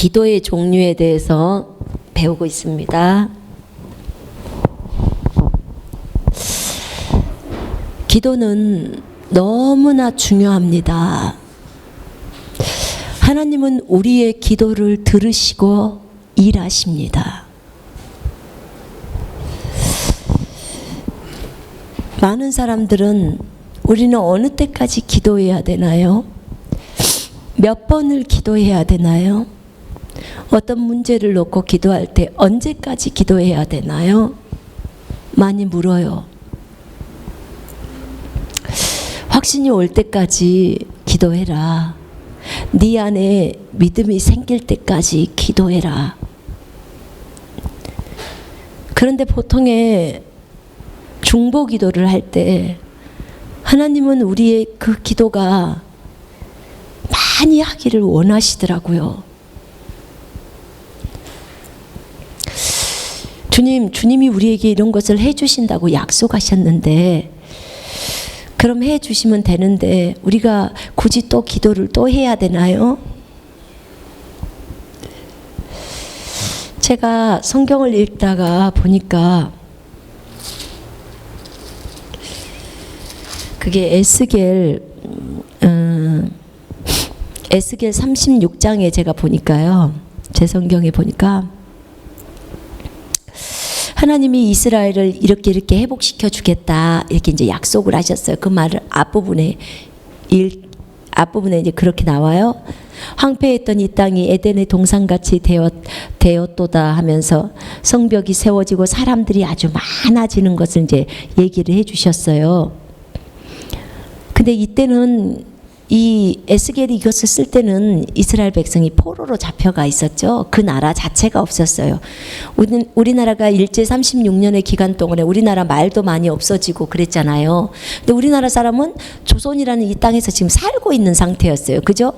기도의 종류에 대해서 배우고 있습니다. 기도는 너무나 중요합니다. 하나님은 우리의 기도를 들으시고 일하십니다. 많은 사람들은 우리는 어느 때까지 기도해야 되나요? 몇 번을 기도해야 되나요? 어떤 문제를 놓고 기도할 때 언제까지 기도해야 되나요? 많이 물어요. 확신이 올 때까지 기도해라. 네 안에 믿음이 생길 때까지 기도해라. 그런데 보통의 중보 기도를 할 때 하나님은 우리의 그 기도가 많이 하기를 원하시더라고요. 주님이 우리에게 이런 것을 해주신다고 약속하셨는데 그럼 해주시면 되는데 우리가 굳이 또 기도를 또 해야 되나요? 제가 성경을 읽다가 보니까 그게 에스겔 36장에 제가 보니까요. 제 성경에 보니까 하나님이 이스라엘을 이렇게 회복시켜 주겠다 이렇게 이제 약속을 하셨어요. 그 말을 앞부분에 이제 그렇게 나와요. 황폐했던 이 땅이 에덴의 동산같이 되었도다 하면서 성벽이 세워지고 사람들이 아주 많아지는 것을 이제 얘기를 해주셨어요. 근데 이때는 이 에스겔이 이것을 쓸 때는 이스라엘 백성이 포로로 잡혀가 있었죠. 그 나라 자체가 없었어요. 우리나라가 일제 36년의 기간 동안에 우리나라 말도 많이 없어지고 그랬잖아요. 근데 우리나라 사람은 조선이라는 이 땅에서 지금 살고 있는 상태였어요. 그죠?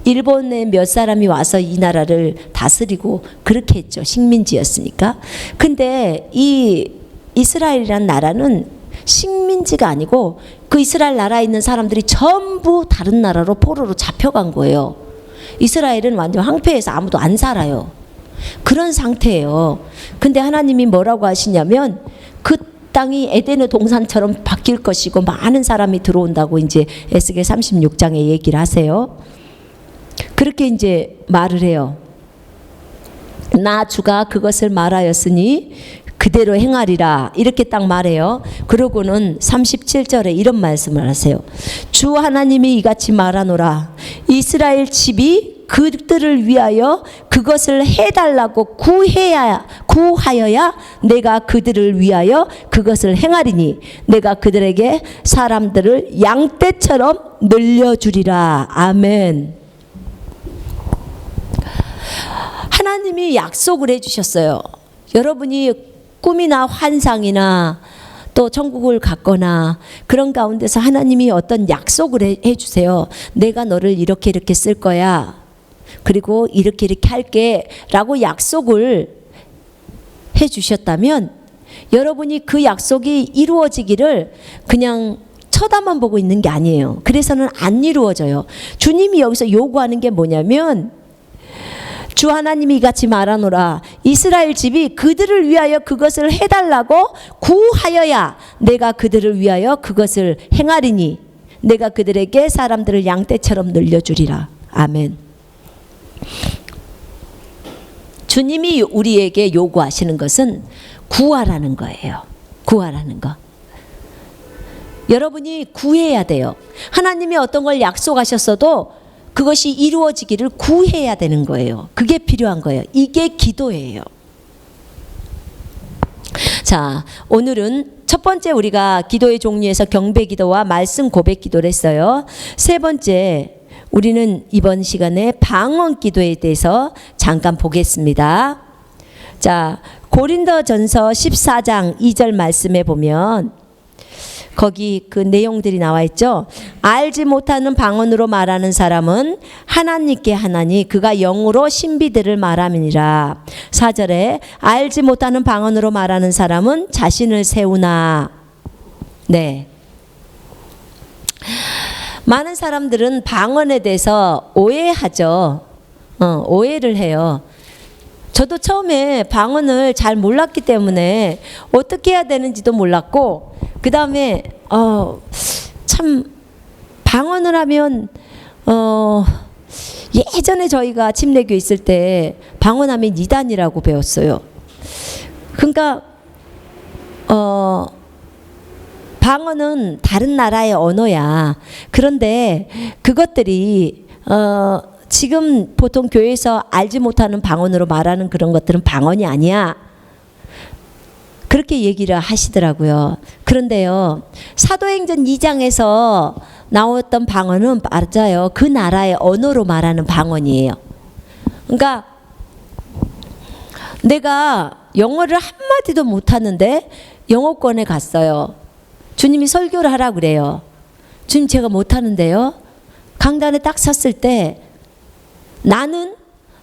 일본의 몇 사람이 와서 이 나라를 다스리고 그렇게 했죠. 식민지였으니까. 근데 이 이스라엘이라는 나라는 식민지가 아니고 그 이스라엘 나라에 있는 사람들이 전부 다른 나라로 포로로 잡혀간 거예요. 이스라엘은 완전 황폐해서 아무도 안 살아요. 그런 상태예요. 근데 하나님이 뭐라고 하시냐면 그 땅이 에덴의 동산처럼 바뀔 것이고 많은 사람이 들어온다고 이제 에스겔 36장에 얘기를 하세요. 그렇게 이제 말을 해요. 나 주가 그것을 말하였으니 그대로 행하리라 이렇게 딱 말해요. 그러고는 37절에 이런 말씀을 하세요. 주 하나님이 이같이 말하노라. 이스라엘 집이 그들을 위하여 그것을 해달라고 구하여야 내가 그들을 위하여 그것을 행하리니 내가 그들에게 사람들을 양떼처럼 늘려주리라. 아멘. 하나님이 약속을 해주셨어요. 여러분이 꿈이나 환상이나 또 천국을 갔거나 그런 가운데서 하나님이 어떤 약속을 해주세요. 내가 너를 이렇게 쓸 거야. 그리고 이렇게 할게 라고 약속을 해주셨다면 여러분이 그 약속이 이루어지기를 그냥 쳐다만 보고 있는 게 아니에요. 그래서는 안 이루어져요. 주님이 여기서 요구하는 게 뭐냐면 주 하나님이 이같이 말하노라. 이스라엘 집이 그들을 위하여 그것을 해달라고 구하여야 내가 그들을 위하여 그것을 행하리니 내가 그들에게 사람들을 양떼처럼 늘려주리라. 아멘. 주님이 우리에게 요구하시는 것은 구하라는 거예요. 구하라는 거. 여러분이 구해야 돼요. 하나님이 어떤 걸 약속하셨어도 그것이 이루어지기를 구해야 되는 거예요. 그게 필요한 거예요. 이게 기도예요. 자, 오늘은 첫 번째 우리가 기도의 종류에서 경배 기도와 말씀 고백 기도를 했어요. 세 번째 우리는 이번 시간에 방언 기도에 대해서 잠깐 보겠습니다. 자, 고린도전서 14장 2절 말씀에 보면 거기 그 내용들이 나와 있죠. 알지 못하는 방언으로 말하는 사람은 하나님께 하나니 그가 영으로 신비들을 말함이니라. 4절에 알지 못하는 방언으로 말하는 사람은 자신을 세우나. 네. 많은 사람들은 방언에 대해서 오해하죠. 오해를 해요. 저도 처음에 방언을 잘 몰랐기 때문에 어떻게 해야 되는지도 몰랐고, 그 다음에 참 방언을 하면 예전에 저희가 침례교 있을 때 방언하면 이단이라고 배웠어요. 그러니까 방언은 다른 나라의 언어야. 그런데 그것들이 지금 보통 교회에서 알지 못하는 방언으로 말하는 그런 것들은 방언이 아니야. 그렇게 얘기를 하시더라고요. 그런데요, 사도행전 2장에서 나왔던 방언은 맞아요. 그 나라의 언어로 말하는 방언이에요. 그러니까 내가 영어를 한마디도 못하는데 영어권에 갔어요. 주님이 설교를 하라 그래요. 주님, 제가 못하는데요. 강단에 딱 섰을 때 나는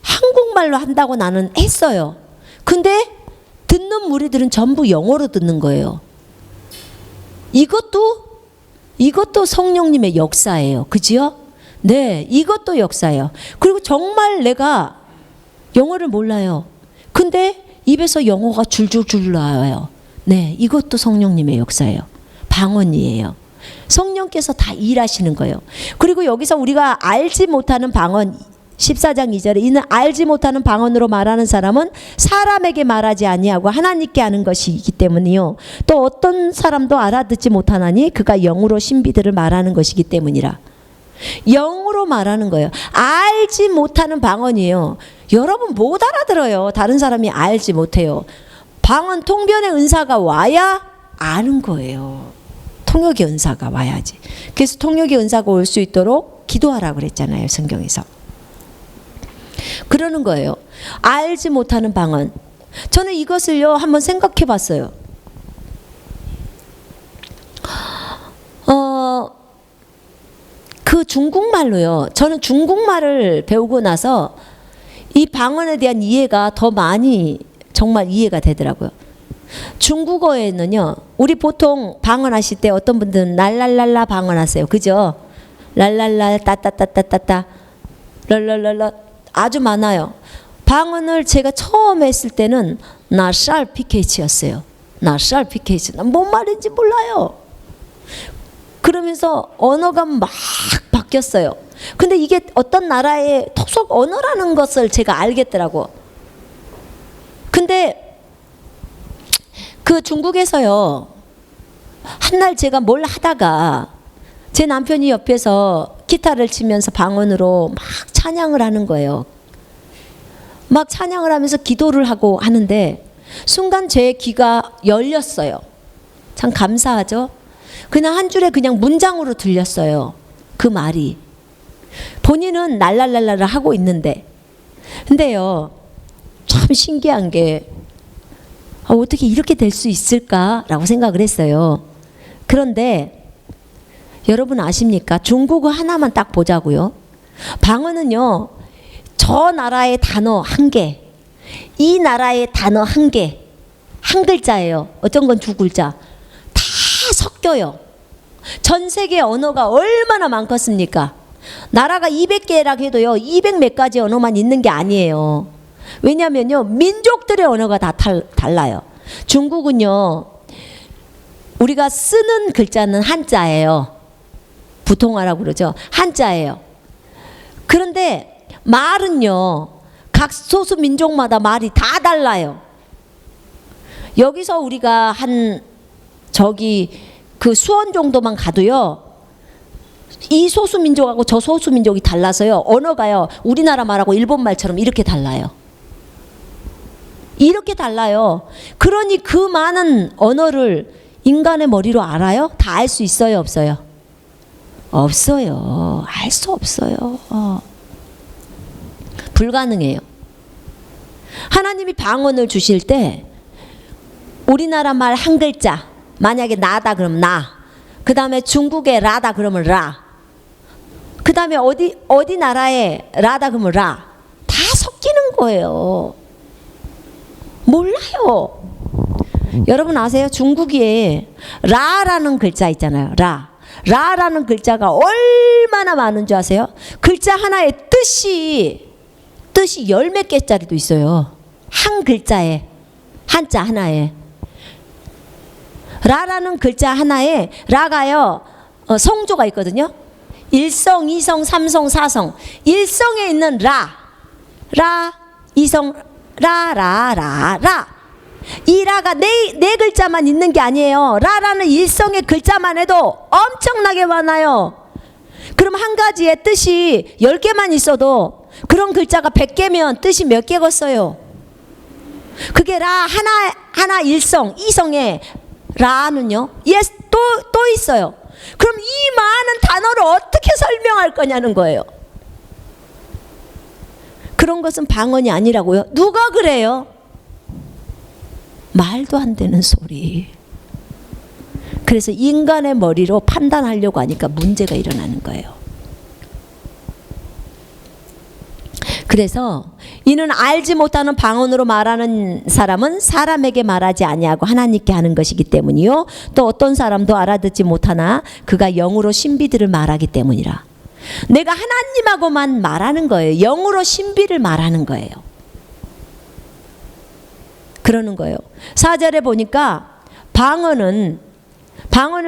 한국말로 한다고 나는 했어요. 근데 듣는 무리들은 전부 영어로 듣는 거예요. 이것도 성령님의 역사예요. 그지요? 네, 이것도 역사예요. 그리고 정말 내가 영어를 몰라요. 근데 입에서 영어가 줄줄줄 나와요. 네, 이것도 성령님의 역사예요. 방언이에요. 성령께서 다 일하시는 거예요. 그리고 여기서 우리가 알지 못하는 방언, 14장 2절에 이는 알지 못하는 방언으로 말하는 사람은 사람에게 말하지 아니하고 하나님께 하는 것이기 때문이요. 또 어떤 사람도 알아듣지 못하나니 그가 영으로 신비들을 말하는 것이기 때문이라. 영으로 말하는 거예요. 알지 못하는 방언이에요. 여러분 못 알아들어요. 다른 사람이 알지 못해요. 방언 통변의 은사가 와야 아는 거예요. 통역의 은사가 와야지. 그래서 통역의 은사가 올 수 있도록 기도하라고 그랬잖아요, 성경에서. 그러는 거예요. 알지 못하는 방언. 저는 이것을요 한번 생각해 봤어요. 그 중국말로요. 저는 중국말을 배우고 나서 이 방언에 대한 이해가 더 많이 정말 이해가 되더라고요. 중국어에는요, 우리 보통 방언하실 때 어떤 분들은 랄랄랄라 방언하세요. 그죠? 랄랄라 따따따따따따 랄랄랄라 아주 많아요. 방언을 제가 처음 했을 때는 나샬 피케이치였어요. 나샬 피케이치. 난 뭔 말인지 몰라요. 그러면서 언어가 막 바뀌었어요. 근데 이게 어떤 나라의 토속 언어라는 것을 제가 알겠더라고. 근데 그 중국에서요, 한날 제가 뭘 하다가 제 남편이 옆에서 기타를 치면서 방언으로 막 찬양을 하는 거예요. 막 찬양을 하면서 기도를 하고 하는데 순간 제 귀가 열렸어요. 참 감사하죠. 그냥 한 줄에 그냥 문장으로 들렸어요. 그 말이. 본인은 랄랄랄랄라 하고 있는데. 근데요, 참 신기한 게 어떻게 이렇게 될 수 있을까라고 생각을 했어요. 그런데 여러분 아십니까? 중국어 하나만 딱 보자고요. 방언은요, 저 나라의 단어 한 개, 이 나라의 단어 한 개, 한 글자예요. 어떤 건 두 글자. 다 섞여요. 전 세계 언어가 얼마나 많겠습니까? 나라가 200개라 해도요, 200 몇 가지 언어만 있는 게 아니에요. 왜냐면요, 민족들의 언어가 다 달라요. 중국은요, 우리가 쓰는 글자는 한자예요. 부통어라고 그러죠. 한자예요. 그런데 말은요, 각 소수 민족마다 말이 다 달라요. 여기서 우리가 한 그 수원 정도만 가도요, 이 소수 민족하고 저 소수 민족이 달라서요, 언어가요, 우리나라 말하고 일본 말처럼 이렇게 달라요. 이렇게 달라요. 그러니 그 많은 언어를 인간의 머리로 알아요? 다 알 수 있어요, 없어요? 없어요. 알 수 없어요. 불가능해요. 하나님이 방언을 주실 때 우리나라 말 한 글자, 만약에 나다 그러면 나, 그 다음에 중국의 라다 그러면 라, 그 다음에 어디 나라의 라다 그러면 라, 다 섞이는 거예요. 몰라요. 여러분 아세요? 중국에 라라는 글자 있잖아요. 라라는 글자가 얼마나 많은 줄 아세요? 글자 하나의 뜻이 뜻이 열 몇 개짜리도 있어요. 한 글자에, 한자 하나에. 라라는 글자 하나에 라가요 성조가 있거든요. 1성, 2성, 3성, 4성. 1성에 있는 라, 2성 라. 이 라가 네 글자만 있는 게 아니에요. 라라는 1성의 글자만 해도 엄청나게 많아요. 그럼 한 가지의 뜻이 10개만 있어도 그런 글자가 100개면 뜻이 몇 개겠어요? 그게 라 하나 1성, 2성에 라는요. 또 있어요. 그럼 이 많은 단어를 어떻게 설명할 거냐는 거예요. 그런 것은 방언이 아니라고요. 누가 그래요? 말도 안 되는 소리. 그래서 인간의 머리로 판단하려고 하니까 문제가 일어나는 거예요. 그래서 이는 알지 못하는 방언으로 말하는 사람은 사람에게 말하지 아니하고 하나님께 하는 것이기 때문이요. 또 어떤 사람도 알아듣지 못하나 그가 영으로 신비들을 말하기 때문이라. 내가 하나님하고만 말하는 거예요. 영으로 신비를 말하는 거예요. 그러는 거예요. 4절에 보니까 방언을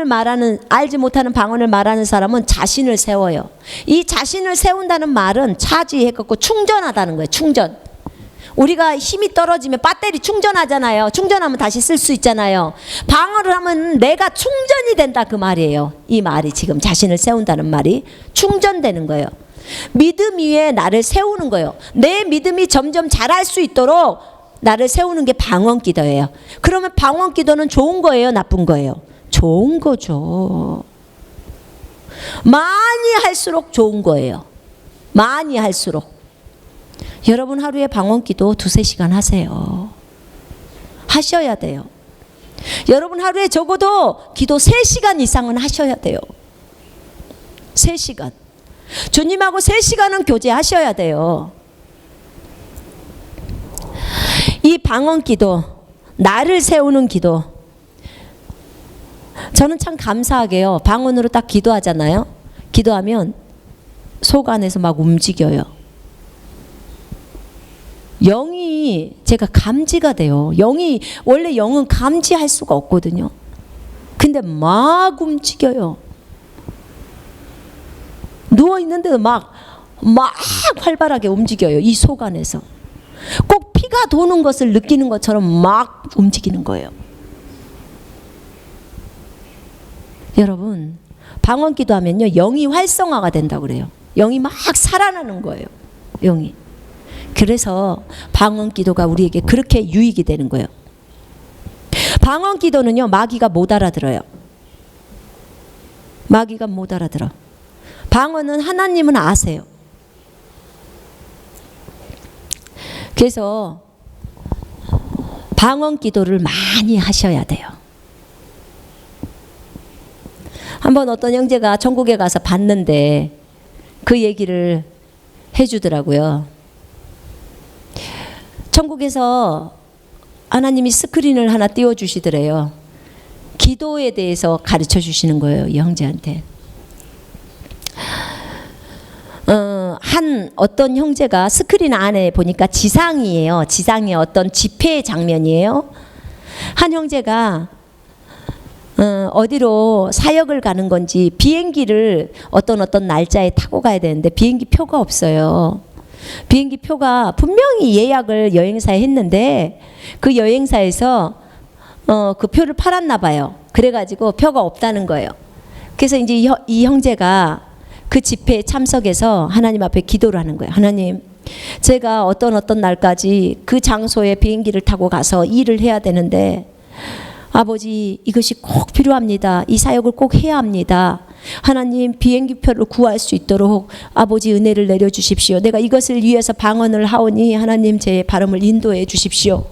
말하는, 알지 못하는 방언을 말하는 사람은 자신을 세워요. 이 자신을 세운다는 말은 차지해갖고 충전하다는 거예요. 충전. 우리가 힘이 떨어지면 배터리 충전하잖아요. 충전하면 다시 쓸 수 있잖아요. 방언을 하면 내가 충전이 된다 그 말이에요. 이 말이 지금 자신을 세운다는 말이 충전되는 거예요. 믿음 위에 나를 세우는 거예요. 내 믿음이 점점 자랄 수 있도록 나를 세우는 게 방언 기도예요. 그러면 방언 기도는 좋은 거예요? 나쁜 거예요? 좋은 거죠. 많이 할수록 좋은 거예요. 많이 할수록. 여러분 하루에 방언 기도 2-3시간 하세요. 하셔야 돼요. 여러분 하루에 적어도 기도 3시간 이상은 하셔야 돼요. 3시간. 주님하고 3시간은 교제하셔야 돼요. 이 방언 기도, 나를 세우는 기도, 저는 참 감사하게요. 방언으로 딱 기도하잖아요. 기도하면 속 안에서 막 움직여요. 영이 제가 감지가 돼요. 원래 영은 감지할 수가 없거든요. 근데 막 움직여요. 누워있는데도 막 활발하게 움직여요. 이 속 안에서. 꼭 피가 도는 것을 느끼는 것처럼 막 움직이는 거예요. 여러분 방언 기도하면요 영이 활성화가 된다고 그래요. 영이 막 살아나는 거예요. 영이. 그래서 방언 기도가 우리에게 그렇게 유익이 되는 거예요. 방언 기도는요 마귀가 못 알아들어요. 마귀가 못 알아들어. 방언은 하나님은 아세요. 그래서 방언 기도를 많이 하셔야 돼요. 한번 어떤 형제가 천국에 가서 봤는데 그 얘기를 해주더라고요. 천국에서 하나님이 스크린을 하나 띄워주시더래요. 기도에 대해서 가르쳐 주시는 거예요. 이 형제한테. 어떤 형제가 스크린 안에 보니까 지상이에요. 지상의 어떤 집회 장면이에요. 한 형제가 어디로 사역을 가는 건지 비행기를 어떤 날짜에 타고 가야 되는데 비행기 표가 없어요. 비행기 표가 분명히 예약을 여행사에 했는데 그 여행사에서 그 표를 팔았나 봐요. 그래가지고 표가 없다는 거예요. 그래서 이제 이 형제가 그 집회에 참석해서 하나님 앞에 기도를 하는 거예요. 하나님, 제가 어떤 날까지 그 장소에 비행기를 타고 가서 일을 해야 되는데 아버지 이것이 꼭 필요합니다. 이 사역을 꼭 해야 합니다. 하나님 비행기표를 구할 수 있도록 아버지 은혜를 내려주십시오. 내가 이것을 위해서 방언을 하오니 하나님 제 발음을 인도해 주십시오.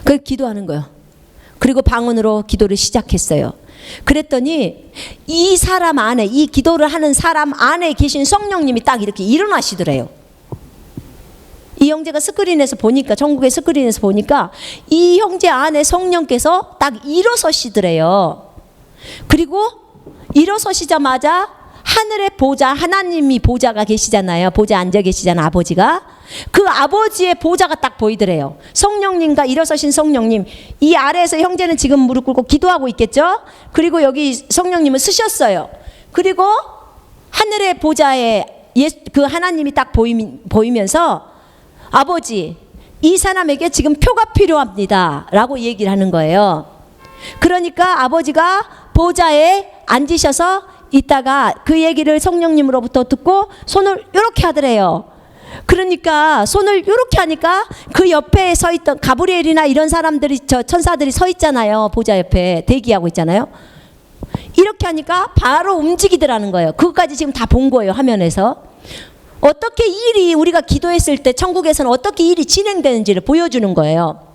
그걸 기도하는 거예요. 그리고 방언으로 기도를 시작했어요. 그랬더니 이 사람 안에, 이 기도를 하는 사람 안에 계신 성령님이 딱 이렇게 일어나시더래요. 이 형제가 스크린에서 보니까, 천국의 스크린에서 보니까 이 형제 안에 성령께서 딱 일어서시더래요. 그리고 일어서시자마자 하늘의 보좌, 하나님이 보좌가 계시잖아요. 보좌 앉아 계시잖아, 아버지가. 그 아버지의 보좌가 딱 보이더래요. 성령님과 일어서신 성령님, 이 아래에서 형제는 지금 무릎 꿇고 기도하고 있겠죠. 그리고 여기 성령님은 쓰셨어요. 그리고 하늘의 보좌에 그 하나님이 딱 보이면서 아버지, 이 사람에게 지금 표가 필요합니다 라고 얘기를 하는 거예요. 그러니까 아버지가 보좌에 앉으셔서 있다가 그 얘기를 성령님으로부터 듣고 손을 이렇게 하더래요. 그러니까 손을 이렇게 하니까 그 옆에 서 있던 가브리엘이나 이런 사람들이, 저 천사들이 서 있잖아요. 보좌 옆에 대기하고 있잖아요. 이렇게 하니까 바로 움직이더라는 거예요. 그것까지 지금 다 본 거예요, 화면에서. 어떻게 일이, 우리가 기도했을 때 천국에서는 어떻게 일이 진행되는지를 보여주는 거예요.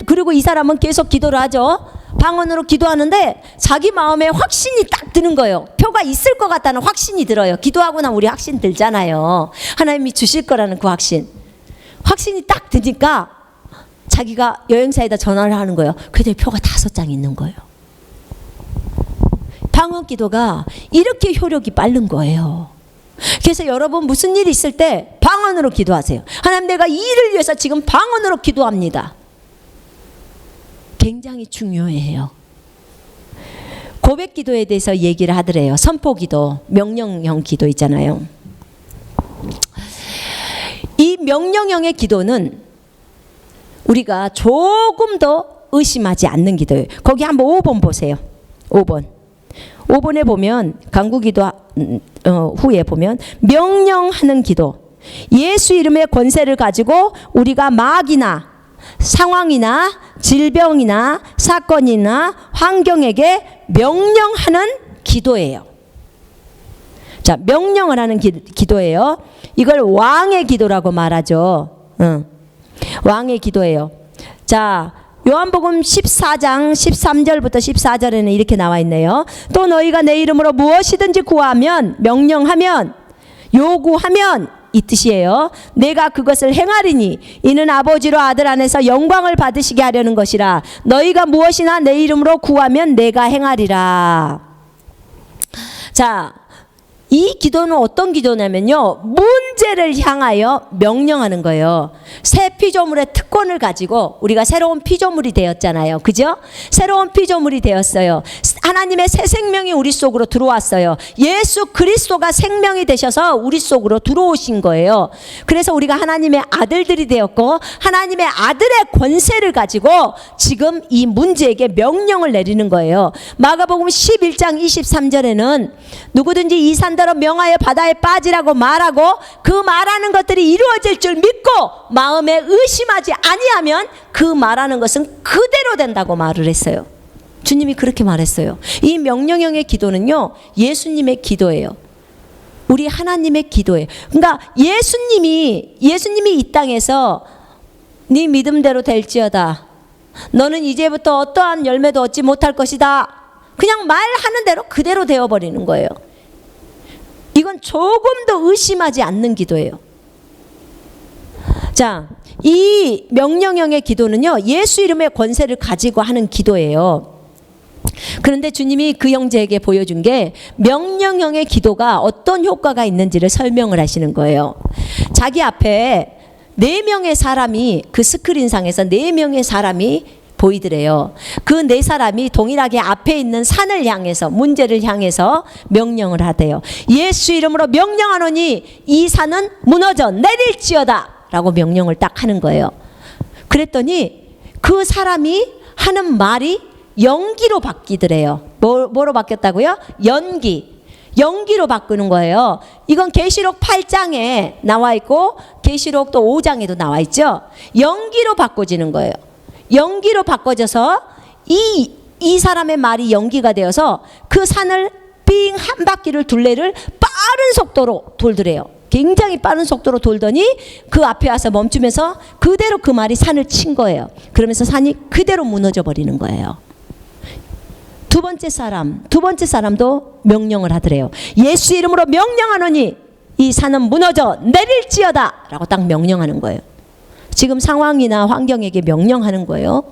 그리고 이 사람은 계속 기도를 하죠. 방언으로 기도하는데 자기 마음에 확신이 딱 드는 거예요. 표가 있을 것 같다는 확신이 들어요. 기도하고 나면 우리 확신 들잖아요. 하나님이 주실 거라는 그 확신이 딱 드니까 자기가 여행사에다 전화를 하는 거예요. 그랬더니 표가 5장 있는 거예요. 방언 기도가 이렇게 효력이 빠른 거예요. 그래서 여러분 무슨 일이 있을 때 방언으로 기도하세요. 하나님, 내가 이 일을 위해서 지금 방언으로 기도합니다. 굉장히 중요해요. 고백 기도에 대해서 얘기를 하더래요. 선포 기도, 명령형 기도 있잖아요. 이 명령형의 기도는 우리가 조금 더 의심하지 않는 기도예요. 거기 한번 5번 보세요. 5번에 보면 간구기도 후에 보면 명령하는 기도. 예수 이름의 권세를 가지고 우리가 마귀나 상황이나 질병이나 사건이나 환경에게 명령하는 기도예요. 자, 명령을 하는 기도예요. 이걸 왕의 기도라고 말하죠. 왕의 기도예요. 자, 요한복음 14장 13절부터 14절에는 이렇게 나와 있네요. 또 너희가 내 이름으로 무엇이든지 구하면, 명령하면, 요구하면, 이 뜻이에요. 내가 그것을 행하리니 이는 아버지로 아들 안에서 영광을 받으시게 하려는 것이라. 너희가 무엇이나 내 이름으로 구하면 내가 행하리라. 자, 이 기도는 어떤 기도냐면요, 문제를 향하여 명령하는 거예요. 새 피조물의 특권을 가지고 우리가 새로운 피조물이 되었잖아요. 그죠? 새로운 피조물이 되었어요. 하나님의 새 생명이 우리 속으로 들어왔어요. 예수 그리스도가 생명이 되셔서 우리 속으로 들어오신 거예요. 그래서 우리가 하나님의 아들들이 되었고, 하나님의 아들의 권세를 가지고 지금 이 문제에게 명령을 내리는 거예요. 마가복음 11장 23절에는 누구든지 이 산더러 명하여 바다에 빠지라고 말하고 그 말하는 것들이 이루어질 줄 믿고 마음에 의심하지 아니하면 그 말하는 것은 그대로 된다고 말을 했어요. 주님이 그렇게 말했어요. 이 명령형의 기도는요, 예수님의 기도예요. 우리 하나님의 기도예요. 그러니까 예수님이 이 땅에서 네 믿음대로 될지어다, 너는 이제부터 어떠한 열매도 얻지 못할 것이다, 그냥 말하는 대로 그대로 되어버리는 거예요. 이건 조금도 의심하지 않는 기도예요. 자, 이 명령형의 기도는요, 예수 이름의 권세를 가지고 하는 기도예요. 그런데 주님이 그 형제에게 보여준 게 명령형의 기도가 어떤 효과가 있는지를 설명을 하시는 거예요. 자기 앞에 4명의 사람이, 그 스크린상에서 4명의 사람이 보이더래요. 그 4사람이 동일하게 앞에 있는 산을 향해서, 문제를 향해서 명령을 하대요. 예수 이름으로 명령하노니 이 산은 무너져 내릴지어다 라고 명령을 딱 하는 거예요. 그랬더니 그 사람이 하는 말이 연기로 바뀌더래요. 뭐로 바뀌었다고요? 연기로 바꾸는 거예요. 이건 계시록 8장에 나와 있고 계시록 또 5장에도 나와 있죠. 연기로 바꿔지는 거예요. 연기로 바꿔져서 이 사람의 말이 연기가 되어서 그 산을 빙 한 바퀴를 둘레를 빠른 속도로 돌더래요. 굉장히 빠른 속도로 돌더니 그 앞에 와서 멈추면서 그대로 그 말이 산을 친 거예요. 그러면서 산이 그대로 무너져 버리는 거예요. 두 번째 사람도 명령을 하더래요. 예수 이름으로 명령하노니 이 산은 무너져 내릴지어다 라고 딱 명령하는 거예요. 지금 상황이나 환경에게 명령하는 거예요.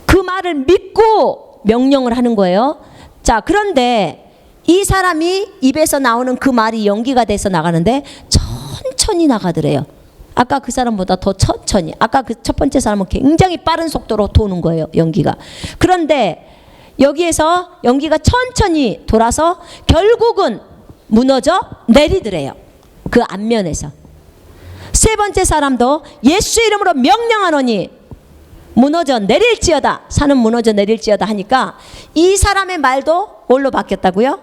그 말을 믿고 명령을 하는 거예요. 자, 그런데 이 사람이 입에서 나오는 그 말이 연기가 돼서 나가는데 천천히 나가더래요. 아까 그 사람보다 더 천천히. 아까 그 첫 번째 사람은 굉장히 빠른 속도로 도는 거예요, 연기가. 그런데 여기에서 연기가 천천히 돌아서 결국은 무너져 내리더래요, 그 앞면에서. 세 번째 사람도 예수 이름으로 명령하노니 무너져 내릴지어다. 산은 무너져 내릴지어다 하니까 이 사람의 말도 뭘로 바뀌었다고요?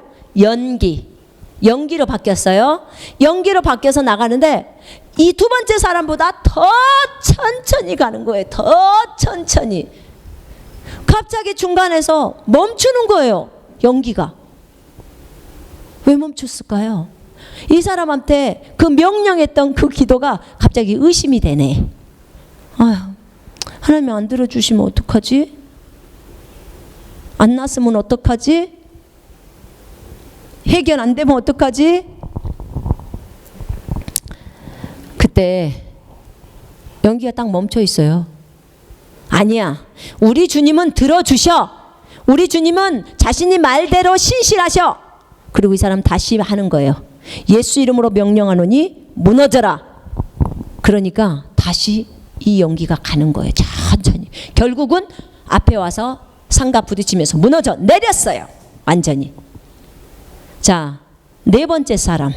연기로 바뀌었어요. 연기로 바뀌어서 나가는데 이 두 번째 사람보다 더 천천히 가는 거예요. 더 천천히. 갑자기 중간에서 멈추는 거예요, 연기가. 왜 멈췄을까요? 이 사람한테 그 명령했던 그 기도가 갑자기 의심이 되네. 아휴, 하나님이 안 들어주시면 어떡하지? 안 났으면 어떡하지? 해결 안 되면 어떡하지? 그때 연기가 딱 멈춰 있어요. 아니야, 우리 주님은 들어주셔. 우리 주님은 자신이 말대로 신실하셔. 그리고 이 사람 다시 하는 거예요. 예수 이름으로 명령하노니 무너져라. 그러니까 다시 이 연기가 가는 거예요, 천천히. 결국은 앞에 와서 상과 부딪히면서 무너져 내렸어요, 완전히. 자, 네 번째 사람은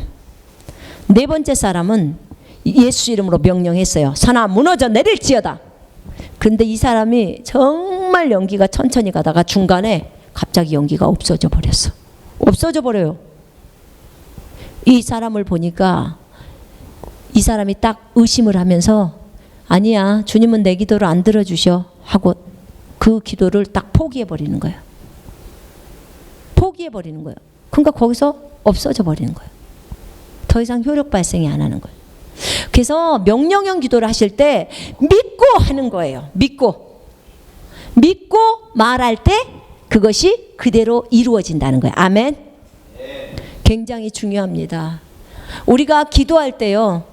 예수 이름으로 명령했어요. 산아 무너져 내릴지어다. 근데 이 사람이 정말 연기가 천천히 가다가 중간에 갑자기 연기가 없어져 버렸어. 없어져 버려요. 이 사람을 보니까 이 사람이 딱 의심을 하면서 아니야, 주님은 내 기도를 안 들어주셔 하고 그 기도를 딱 포기해 버리는 거예요. 포기해 버리는 거예요. 그러니까 거기서 없어져 버리는 거예요. 더 이상 효력 발생이 안 하는 거예요. 그래서 명령형 기도를 하실 때 믿고 하는 거예요. 믿고 말할 때 그것이 그대로 이루어진다는 거예요. 아멘. 굉장히 중요합니다. 우리가 기도할 때요,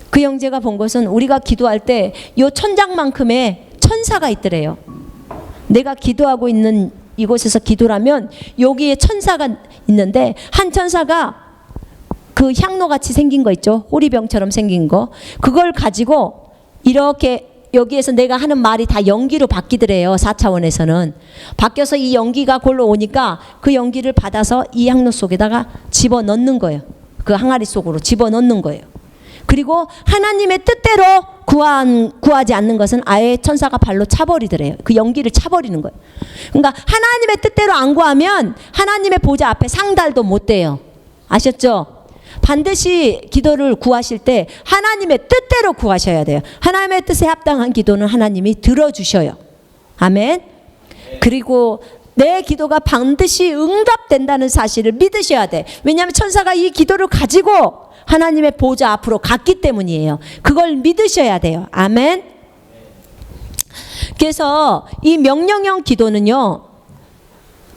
그 형제가 본 것은 우리가 기도할 때 요 천장만큼의 천사가 있더래요. 내가 기도하고 있는 이곳에서 기도라면 여기에 천사가 있는데, 한 천사가 그 향로같이 생긴 거 있죠, 호리병처럼 생긴 거, 그걸 가지고 이렇게 여기에서 내가 하는 말이 다 연기로 바뀌더래요. 4차원에서는 바뀌어서 이 연기가 골로 오니까 그 연기를 받아서 이 향로 속에다가 집어넣는 거예요. 그 항아리 속으로 집어넣는 거예요. 그리고 하나님의 뜻대로 구하지 않는 것은 아예 천사가 발로 차버리더래요. 그 연기를 차버리는 거예요. 그러니까 하나님의 뜻대로 안 구하면 하나님의 보좌 앞에 상달도 못 돼요. 아셨죠? 반드시 기도를 구하실 때 하나님의 뜻대로 구하셔야 돼요. 하나님의 뜻에 합당한 기도는 하나님이 들어주셔요. 아멘. 그리고 내 기도가 반드시 응답된다는 사실을 믿으셔야 돼. 왜냐하면 천사가 이 기도를 가지고 하나님의 보좌 앞으로 갔기 때문이에요. 그걸 믿으셔야 돼요. 아멘. 그래서 이 명령형 기도는요,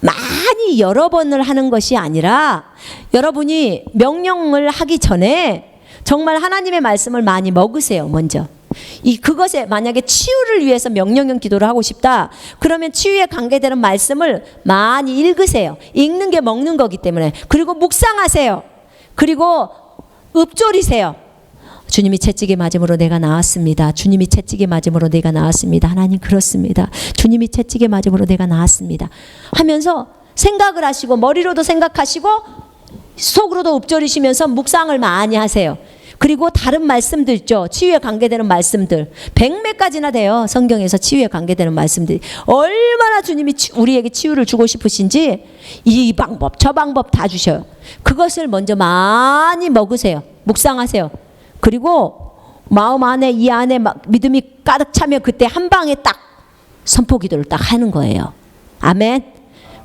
많이 여러 번을 하는 것이 아니라 여러분이 명령을 하기 전에 정말 하나님의 말씀을 많이 먹으세요. 먼저 그것에 만약에 치유를 위해서 명령형 기도를 하고 싶다, 그러면 치유에 관계되는 말씀을 많이 읽으세요. 읽는 게 먹는 거기 때문에. 그리고 묵상하세요. 그리고 읊조리세요. 주님이 채찍에 맞음으로 내가 나았습니다. 주님이 채찍에 맞음으로 내가 나았습니다. 하나님 그렇습니다. 주님이 채찍에 맞음으로 내가 나았습니다. 하면서 생각을 하시고 머리로도 생각하시고 속으로도 읊조리시면서 묵상을 많이 하세요. 그리고 다른 말씀들 있죠. 치유에 관계되는 말씀들 100몇 가지나 돼요. 성경에서 치유에 관계되는 말씀들이. 얼마나 주님이 우리에게 치유를 주고 싶으신지 이 방법 저 방법 다 주셔요. 그것을 먼저 많이 먹으세요. 묵상하세요. 그리고 마음 안에 이 안에 막 믿음이 가득 차면 그때 한 방에 딱 선포 기도를 딱 하는 거예요. 아멘.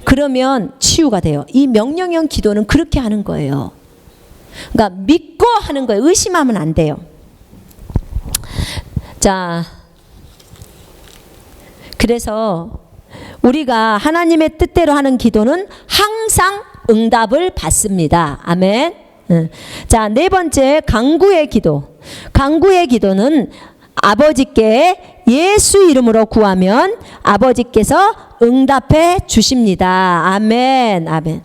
그러면 치유가 돼요. 이 명령형 기도는 그렇게 하는 거예요. 그러니까 믿고 하는 거예요. 의심하면 안 돼요. 자, 그래서 우리가 하나님의 뜻대로 하는 기도는 항상 응답을 받습니다. 아멘. 자, 네 번째, 간구의 기도. 간구의 기도는 아버지께 예수 이름으로 구하면 아버지께서 응답해 주십니다. 아멘. 아멘.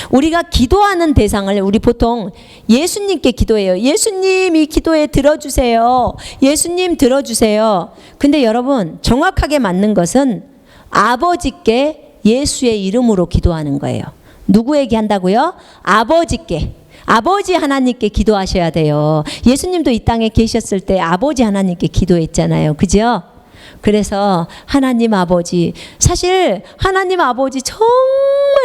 우리가 기도하는 대상을 우리 보통 예수님께 기도해요. 예수님 이 기도에 들어주세요. 예수님 들어주세요. 근데 여러분 정확하게 맞는 것은 아버지께 예수의 이름으로 기도하는 거예요. 누구에게 한다고요? 아버지께. 아버지 하나님께 기도하셔야 돼요. 예수님도 이 땅에 계셨을 때 아버지 하나님께 기도했잖아요. 그죠? 그래서 하나님 아버지, 사실 하나님 아버지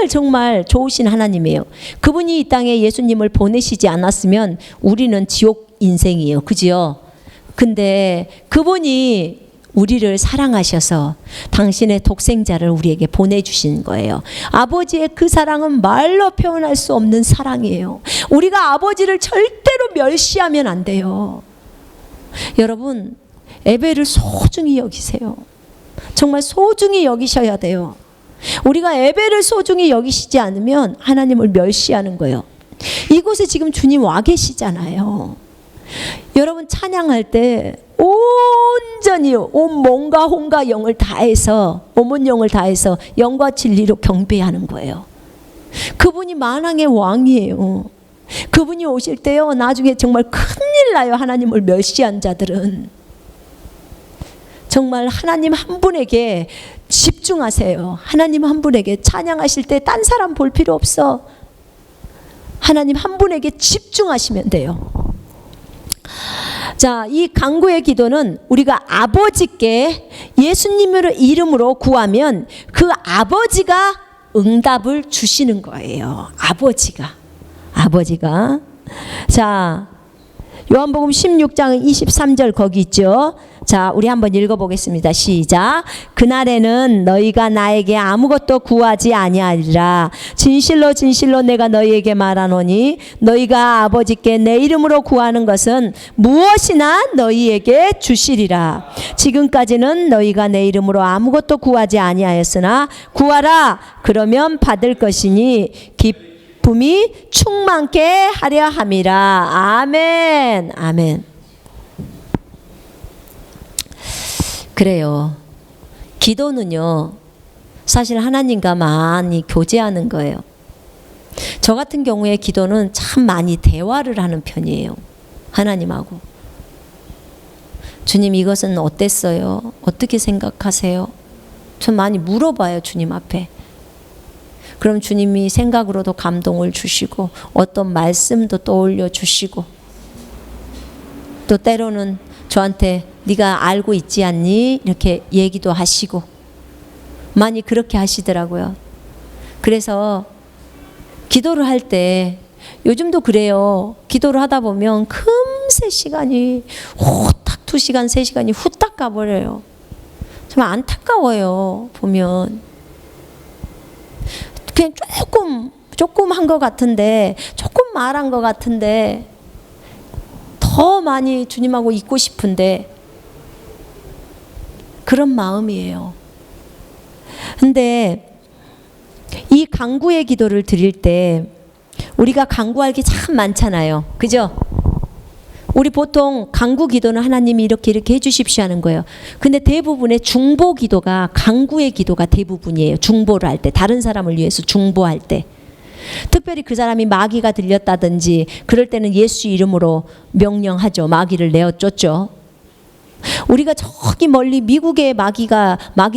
정말 좋으신 하나님이에요. 그분이 이 땅에 예수님을 보내시지 않았으면 우리는 지옥 인생이에요. 그죠? 근데 그분이 우리를 사랑하셔서 당신의 독생자를 우리에게 보내주신 거예요. 아버지의 그 사랑은 말로 표현할 수 없는 사랑이에요. 우리가 아버지를 절대로 멸시하면 안 돼요. 여러분 예배를 소중히 여기세요. 정말 소중히 여기셔야 돼요. 우리가 예배를 소중히 여기시지 않으면 하나님을 멸시하는 거예요. 이곳에 지금 주님 와 계시잖아요. 여러분 찬양할 때 온전히 온 몸과 혼과 영을 다해서, 온몸 영을 다해서 영과 진리로 경배하는 거예요. 그분이 만왕의 왕이에요. 그분이 오실 때요 나중에 정말 큰일 나요. 하나님을 멸시한 자들은. 정말 하나님 한 분에게 집중하세요. 하나님 한 분에게 찬양하실 때 딴 사람 볼 필요 없어. 하나님 한 분에게 집중하시면 돼요. 자, 이 간구의 기도는 우리가 아버지께 예수님의 이름으로 구하면 그 아버지가 응답을 주시는 거예요. 아버지가. 자, 요한복음 16장 23절 거기 있죠. 자, 우리 한번 읽어보겠습니다. 시작. 그날에는 너희가 나에게 아무것도 구하지 아니하리라. 진실로 진실로 내가 너희에게 말하노니 너희가 아버지께 내 이름으로 구하는 것은 무엇이나 너희에게 주시리라. 지금까지는 너희가 내 이름으로 아무것도 구하지 아니하였으나 구하라. 그러면 받을 것이니 기쁨이 충만케 하려 함이라. 아멘. 아멘. 그래요. 기도는요, 사실 하나님과 많이 교제하는 거예요. 저 같은 경우에 기도는 참 많이 대화를 하는 편이에요. 하나님하고. 주님 이것은 어땠어요? 어떻게 생각하세요? 전 많이 물어봐요, 주님 앞에. 그럼 주님이 생각으로도 감동을 주시고 어떤 말씀도 떠올려 주시고 또 때로는 저한테 네가 알고 있지 않니? 이렇게 얘기도 하시고 많이 그렇게 하시더라고요. 그래서 기도를 할 때 요즘도 그래요. 기도를 하다 보면 금세 시간이 후딱 2시간, 3시간이 후딱 가버려요. 정말 안타까워요. 보면 그냥 조금 한 것 같은데, 조금 말한 것 같은데 더 많이 주님하고 있고 싶은데 그런 마음이에요. 근데 이 간구의 기도를 드릴 때 우리가 간구할 게 참 많잖아요. 그죠? 우리 보통 간구 기도는 하나님이 이렇게 해주십시오 하는 거예요. 근데 대부분의 중보 기도가 간구의 기도가 대부분이에요. 중보를 할 때, 다른 사람을 위해서 중보할 때. 특별히 그 사람이 마귀가 들렸다든지 그럴 때는 예수 이름으로 명령하죠. 마귀를 내어 쫓죠. 우리가 저기 멀리 미국에 마귀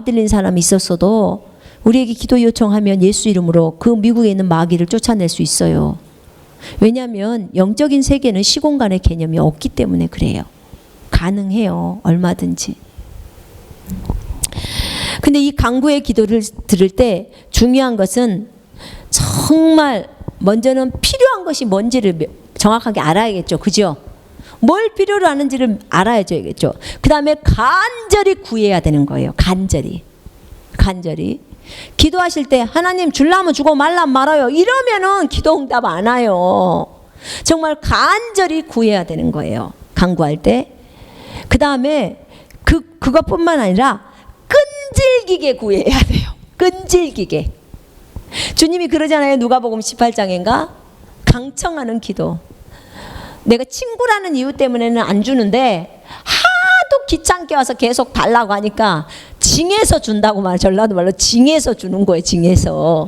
들린 사람이 있었어도 우리에게 기도 요청하면 예수 이름으로 그 미국에 있는 마귀를 쫓아낼 수 있어요. 왜냐하면 영적인 세계는 시공간의 개념이 없기 때문에 그래요. 가능해요. 얼마든지. 근데 이 간구의 기도를 들을 때 중요한 것은 정말 먼저는 필요한 것이 뭔지를 정확하게 알아야겠죠. 그죠? 뭘 필요로 하는지를 알아야겠죠. 그 다음에 간절히 구해야 되는 거예요. 간절히. 기도하실 때 하나님 줄라면 주고 말라면 말아요. 이러면은 기도 응답 안 와요. 정말 간절히 구해야 되는 거예요. 간구할 때. 그 다음에 그것뿐만 아니라 끈질기게 구해야 돼요. 끈질기게. 주님이 그러잖아요. 누가복음 18장인가? 강청하는 기도. 내가 친구라는 이유 때문에는 안 주는데 하도 귀찮게 와서 계속 달라고 하니까 징해서 준다고 말, 전라도 말로 징해서 주는 거예요. 징해서.